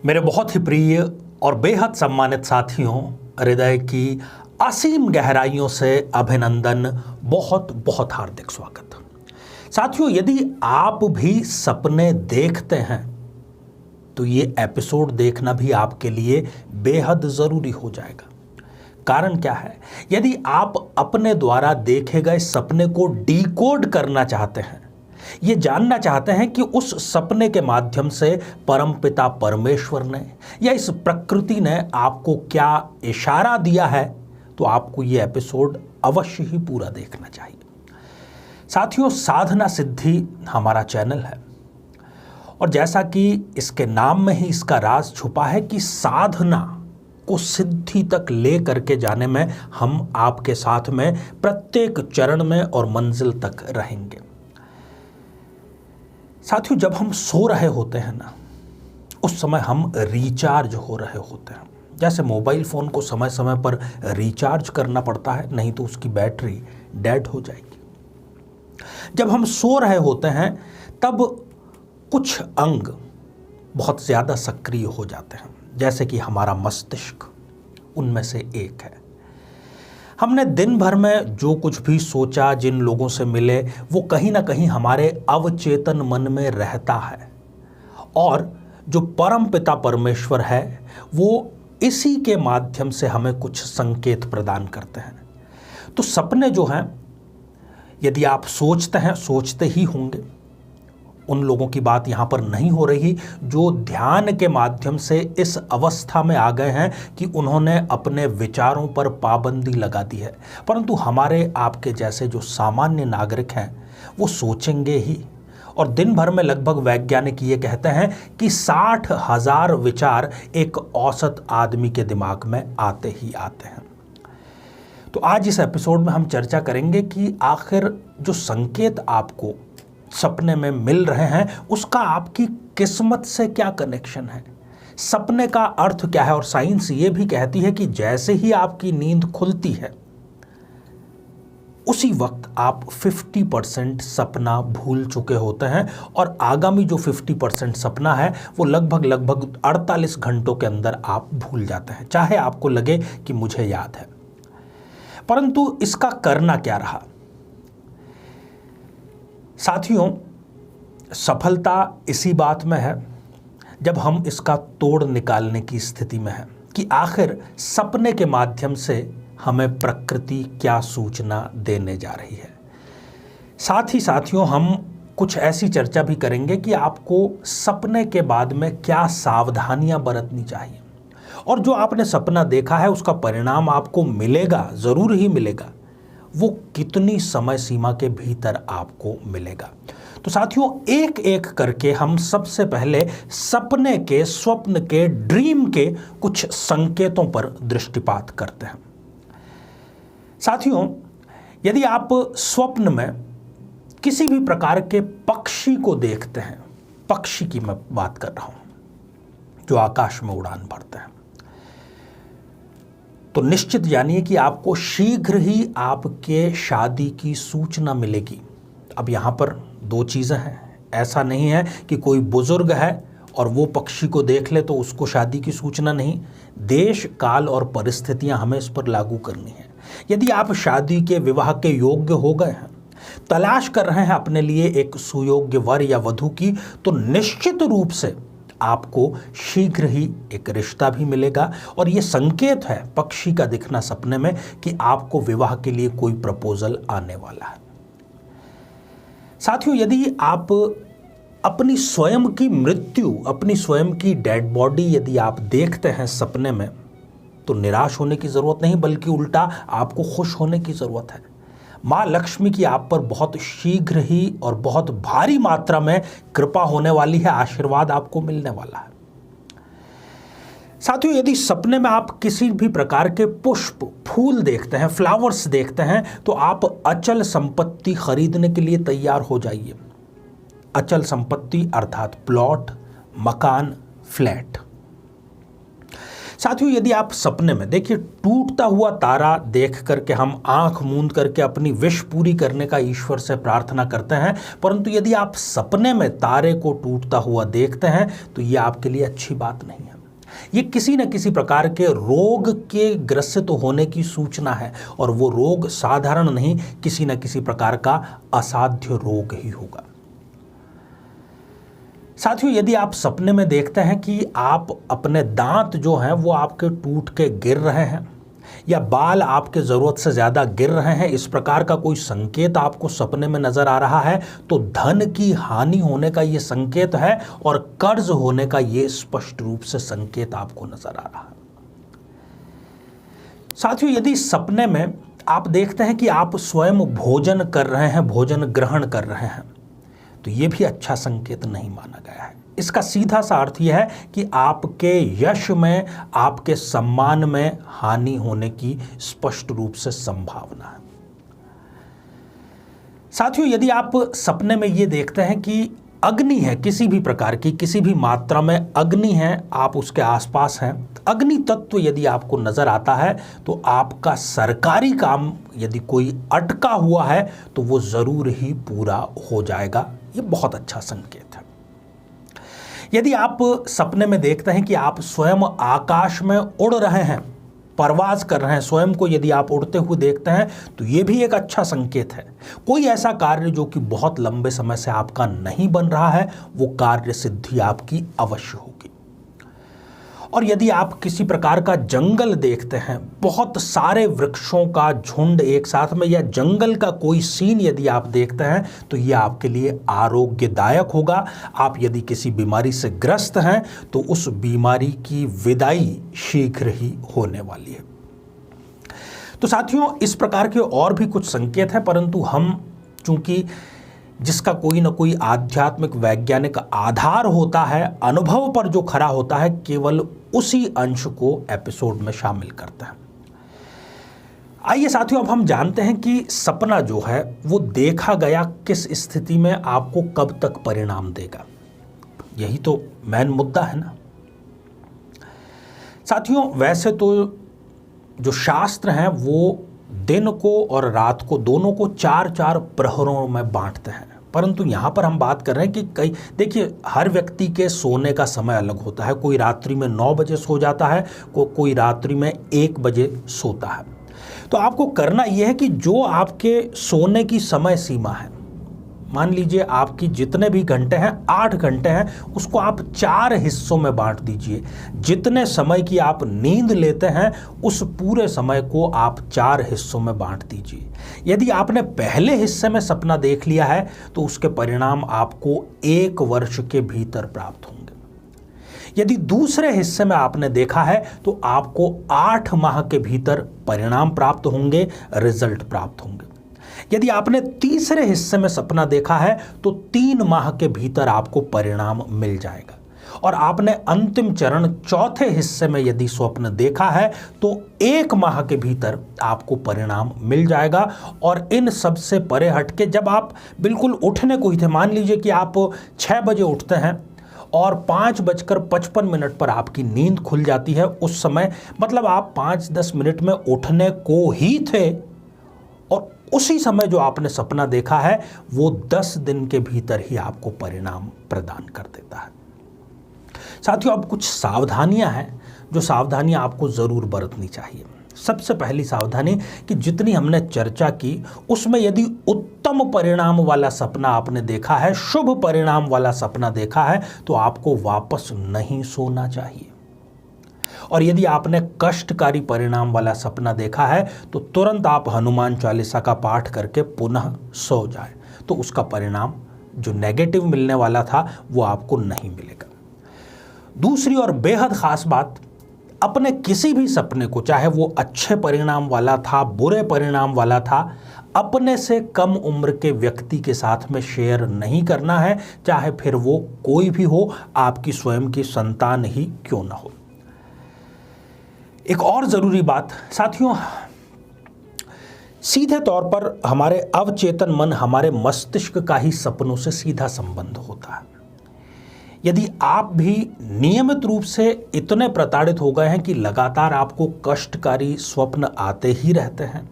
मेरे बहुत ही प्रिय और बेहद सम्मानित साथियों, हृदय की असीम गहराइयों से अभिनंदन, बहुत बहुत हार्दिक स्वागत। साथियों, यदि आप भी सपने देखते हैं तो ये एपिसोड देखना भी आपके लिए बेहद ज़रूरी हो जाएगा। कारण क्या है? यदि आप अपने द्वारा देखे गए सपने को डिकोड करना चाहते हैं, ये जानना चाहते हैं कि उस सपने के माध्यम से परमपिता परमेश्वर ने या इस प्रकृति ने आपको क्या इशारा दिया है, तो आपको ये एपिसोड अवश्य ही पूरा देखना चाहिए। साथियों, साधना सिद्धि हमारा चैनल है और जैसा कि इसके नाम में ही इसका राज छुपा है कि साधना को सिद्धि तक ले करके जाने में हम आपके साथ में प्रत्येक चरण में और मंजिल तक रहेंगे। साथियों, जब हम सो रहे होते हैं ना, उस समय हम रिचार्ज हो रहे होते हैं। जैसे मोबाइल फ़ोन को समय समय पर रिचार्ज करना पड़ता है, नहीं तो उसकी बैटरी डेड हो जाएगी। जब हम सो रहे होते हैं तब कुछ अंग बहुत ज़्यादा सक्रिय हो जाते हैं, जैसे कि हमारा मस्तिष्क उनमें से एक है। हमने दिन भर में जो कुछ भी सोचा, जिन लोगों से मिले, वो कहीं ना कहीं हमारे अवचेतन मन में रहता है और जो परम पिता परमेश्वर है वो इसी के माध्यम से हमें कुछ संकेत प्रदान करते हैं। तो सपने जो हैं, यदि आप सोचते हैं, सोचते ही होंगे, उन लोगों की बात यहाँ पर नहीं हो रही जो ध्यान के माध्यम से इस अवस्था में आ गए हैं कि उन्होंने अपने विचारों पर पाबंदी लगा दी है। परंतु हमारे आपके जैसे जो सामान्य नागरिक हैं वो सोचेंगे ही, और दिन भर में लगभग वैज्ञानिक ये कहते हैं कि 60,000 विचार एक औसत आदमी के दिमाग में आते ही आते हैं। तो आज इस एपिसोड में हम चर्चा करेंगे कि आखिर जो संकेत आपको सपने में मिल रहे हैं उसका आपकी किस्मत से क्या कनेक्शन है, सपने का अर्थ क्या है। और साइंस ये भी कहती है कि जैसे ही आपकी नींद खुलती है उसी वक्त आप 50% सपना भूल चुके होते हैं और आगामी जो 50% सपना है वो लगभग 48 घंटों के अंदर आप भूल जाते हैं, चाहे आपको लगे कि मुझे याद है। परंतु इसका करना क्या रहा? साथियों, सफलता इसी बात में है जब हम इसका तोड़ निकालने की स्थिति में हैं कि आखिर सपने के माध्यम से हमें प्रकृति क्या सूचना देने जा रही है। साथ ही साथियों, हम कुछ ऐसी चर्चा भी करेंगे कि आपको सपने के बाद में क्या सावधानियां बरतनी चाहिए, और जो आपने सपना देखा है उसका परिणाम आपको मिलेगा, ज़रूर ही मिलेगा, वो कितनी समय सीमा के भीतर आपको मिलेगा। तो साथियों, एक एक करके हम सबसे पहले सपने के, स्वप्न के, ड्रीम के कुछ संकेतों पर दृष्टिपात करते हैं। साथियों, यदि आप स्वप्न में किसी भी प्रकार के पक्षी को देखते हैं, पक्षी की मैं बात कर रहा हूं जो आकाश में उड़ान भरते हैं, तो निश्चित जानिए कि आपको शीघ्र ही आपके शादी की सूचना मिलेगी। अब यहाँ पर दो चीज़ें हैं। ऐसा नहीं है कि कोई बुजुर्ग है और वो पक्षी को देख ले तो उसको शादी की सूचना नहीं। देश, काल और परिस्थितियाँ हमें इस पर लागू करनी है। यदि आप शादी के, विवाह के योग्य हो गए हैं, तलाश कर रहे हैं अपने लिए एक सुयोग्य वर या वधू की, तो निश्चित रूप से आपको शीघ्र ही एक रिश्ता भी मिलेगा। और ये संकेत है पक्षी का दिखना सपने में कि आपको विवाह के लिए कोई प्रपोजल आने वाला है। साथियों, यदि आप अपनी स्वयं की मृत्यु, अपनी स्वयं की डेड बॉडी यदि आप देखते हैं सपने में, तो निराश होने की ज़रूरत नहीं, बल्कि उल्टा आपको खुश होने की ज़रूरत है। माँ लक्ष्मी की आप पर बहुत शीघ्र ही और बहुत भारी मात्रा में कृपा होने वाली है, आशीर्वाद आपको मिलने वाला है। साथियों, यदि सपने में आप किसी भी प्रकार के पुष्प, फूल देखते हैं, फ्लावर्स देखते हैं, तो आप अचल संपत्ति खरीदने के लिए तैयार हो जाइए। अचल संपत्ति अर्थात प्लॉट, मकान, फ्लैट। साथियों, यदि आप सपने में देखिए टूटता हुआ तारा देख करके हम आंख मूंद करके अपनी विश पूरी करने का ईश्वर से प्रार्थना करते हैं, परंतु यदि आप सपने में तारे को टूटता हुआ देखते हैं तो ये आपके लिए अच्छी बात नहीं है। ये किसी न किसी प्रकार के रोग के ग्रसित होने की सूचना है, और वो रोग साधारण नहीं, किसी न किसी प्रकार का असाध्य रोग ही होगा। साथियों, यदि आप सपने में देखते हैं कि आप अपने दांत जो हैं वो आपके टूट के गिर रहे हैं, या बाल आपके ज़रूरत से ज़्यादा गिर रहे हैं, इस प्रकार का कोई संकेत आपको सपने में नज़र आ रहा है, तो धन की हानि होने का ये संकेत है, और कर्ज होने का ये स्पष्ट रूप से संकेत आपको नज़र आ रहा है। साथियों, यदि सपने में आप देखते हैं कि आप स्वयं भोजन कर रहे हैं, भोजन ग्रहण कर रहे हैं, तो ये भी अच्छा संकेत नहीं माना गया है। इसका सीधा सा अर्थ यह है कि आपके यश में, आपके सम्मान में हानि होने की स्पष्ट रूप से संभावना है। साथियों, यदि आप सपने में ये देखते हैं कि अग्नि है, किसी भी प्रकार की, किसी भी मात्रा में अग्नि है, आप उसके आसपास हैं, अग्नि तत्व यदि आपको नजर आता है, तो आपका सरकारी काम यदि कोई अटका हुआ है तो वो जरूर ही पूरा हो जाएगा। ये बहुत अच्छा संकेत है। यदि आप सपने में देखते हैं कि आप स्वयं आकाश में उड़ रहे हैं, परवाज कर रहे हैं, स्वयं को यदि आप उड़ते हुए देखते हैं, तो ये भी एक अच्छा संकेत है। कोई ऐसा कार्य जो कि बहुत लंबे समय से आपका नहीं बन रहा है, वो कार्य सिद्धि आपकी अवश्य होगी। और यदि आप किसी प्रकार का जंगल देखते हैं, बहुत सारे वृक्षों का झुंड एक साथ में, या जंगल का कोई सीन यदि आप देखते हैं, तो ये आपके लिए आरोग्यदायक होगा। आप यदि किसी बीमारी से ग्रस्त हैं, तो उस बीमारी की विदाई शीघ्र ही होने वाली है। तो साथियों, इस प्रकार के और भी कुछ संकेत हैं, परंतु हम चूंकि जिसका कोई ना कोई आध्यात्मिक वैज्ञानिक आधार होता है, अनुभव पर जो खरा होता है, केवल उसी अंश को एपिसोड में शामिल करते हैं। आइए साथियों, अब हम जानते हैं कि सपना जो है वो देखा गया किस स्थिति में आपको कब तक परिणाम देगा। यही तो मेन मुद्दा है ना। साथियों, वैसे तो जो शास्त्र हैं वो दिन को और रात को दोनों को 4-4 प्रहरों में बांटते हैं, परंतु यहाँ पर हम बात कर रहे हैं कि देखिए, हर व्यक्ति के सोने का समय अलग होता है। कोई रात्रि में 9 बजे सो जाता है, कोई रात्रि में 1 बजे सोता है। तो आपको करना यह है कि जो आपके सोने की समय सीमा है, मान लीजिए आपकी जितने भी घंटे हैं, 8 घंटे हैं, उसको आप 4 हिस्सों में बांट दीजिए। जितने समय की आप नींद लेते हैं, उस पूरे समय को आप 4 हिस्सों में बांट दीजिए। यदि आपने पहले हिस्से में सपना देख लिया है, तो उसके परिणाम आपको 1 वर्ष के भीतर प्राप्त होंगे। यदि दूसरे हिस्से में आपने देखा है, तो आपको 8 माह के भीतर परिणाम प्राप्त होंगे, रिजल्ट प्राप्त होंगे। यदि आपने तीसरे हिस्से में सपना देखा है, तो 3 माह के भीतर आपको परिणाम मिल जाएगा। और आपने अंतिम चरण चौथे हिस्से में यदि स्वप्न देखा है, तो 1 माह के भीतर आपको परिणाम मिल जाएगा। और इन सब से परे हटके जब आप बिल्कुल उठने को ही थे, मान लीजिए कि आप 6 बजे उठते हैं और 5:55 पर आपकी नींद खुल जाती है, उस समय मतलब आप 5-10 मिनट में उठने को ही थे, और उसी समय जो आपने सपना देखा है वो 10 दिन के भीतर ही आपको परिणाम प्रदान कर देता है। साथियों, अब कुछ सावधानियां हैं, जो सावधानियां आपको जरूर बरतनी चाहिए। सबसे पहली सावधानी कि जितनी हमने चर्चा की, उसमें यदि उत्तम परिणाम वाला सपना आपने देखा है, शुभ परिणाम वाला सपना देखा है, तो आपको वापस नहीं सोना चाहिए। और यदि आपने कष्टकारी परिणाम वाला सपना देखा है, तो तुरंत आप हनुमान चालीसा का पाठ करके पुनः सो जाए, तो उसका परिणाम जो नेगेटिव मिलने वाला था वो आपको नहीं मिलेगा। दूसरी और बेहद खास बात, अपने किसी भी सपने को, चाहे वो अच्छे परिणाम वाला था, बुरे परिणाम वाला था, अपने से कम उम्र के व्यक्ति के साथ में शेयर नहीं करना है, चाहे फिर वो कोई भी हो, आपकी स्वयं की संतान ही क्यों ना हो। एक और जरूरी बात साथियों, सीधे तौर पर हमारे अवचेतन मन, हमारे मस्तिष्क का ही सपनों से सीधा संबंध होता है। यदि आप भी नियमित रूप से इतने प्रताड़ित हो गए हैं कि लगातार आपको कष्टकारी स्वप्न आते ही रहते हैं,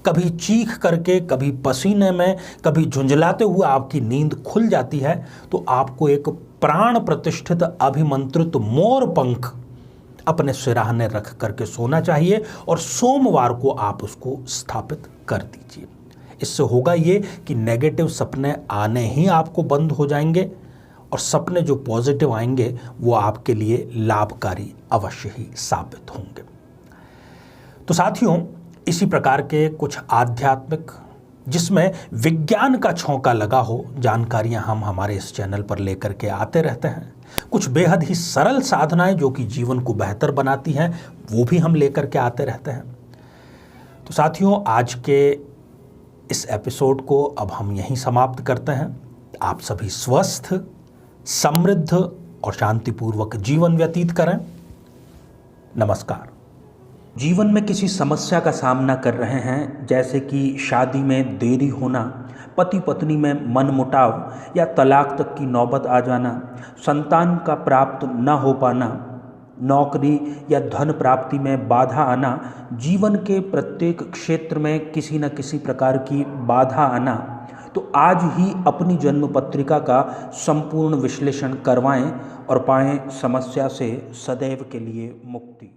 कभी चीख करके, कभी पसीने में, कभी झुंझलाते हुए आपकी नींद खुल जाती है, तो आपको एक प्राण प्रतिष्ठित अभिमंत्रित मोर पंख अपने सिरहाने रख करके सोना चाहिए और सोमवार को आप उसको स्थापित कर दीजिए। इससे होगा ये कि नेगेटिव सपने आने ही आपको बंद हो जाएंगे और सपने जो पॉजिटिव आएंगे वो आपके लिए लाभकारी अवश्य ही साबित होंगे। तो साथियों, इसी प्रकार के कुछ आध्यात्मिक, जिसमें विज्ञान का छौंका लगा हो, जानकारियां हम हमारे इस चैनल पर लेकर के आते रहते हैं। कुछ बेहद ही सरल साधनाएं जो कि जीवन को बेहतर बनाती हैं, वो भी हम लेकर के आते रहते हैं। तो साथियों, आज के इस एपिसोड को अब हम यहीं समाप्त करते हैं। आप सभी स्वस्थ, समृद्ध और शांतिपूर्वक जीवन व्यतीत करें। नमस्कार। जीवन में किसी समस्या का सामना कर रहे हैं, जैसे कि शादी में देरी होना, पति पत्नी में मनमुटाव या तलाक तक की नौबत आ जाना, संतान का प्राप्त न हो पाना, नौकरी या धन प्राप्ति में बाधा आना, जीवन के प्रत्येक क्षेत्र में किसी न किसी प्रकार की बाधा आना, तो आज ही अपनी जन्म पत्रिका का संपूर्ण विश्लेषण करवाएं और पाएं समस्या से सदैव के लिए मुक्ति।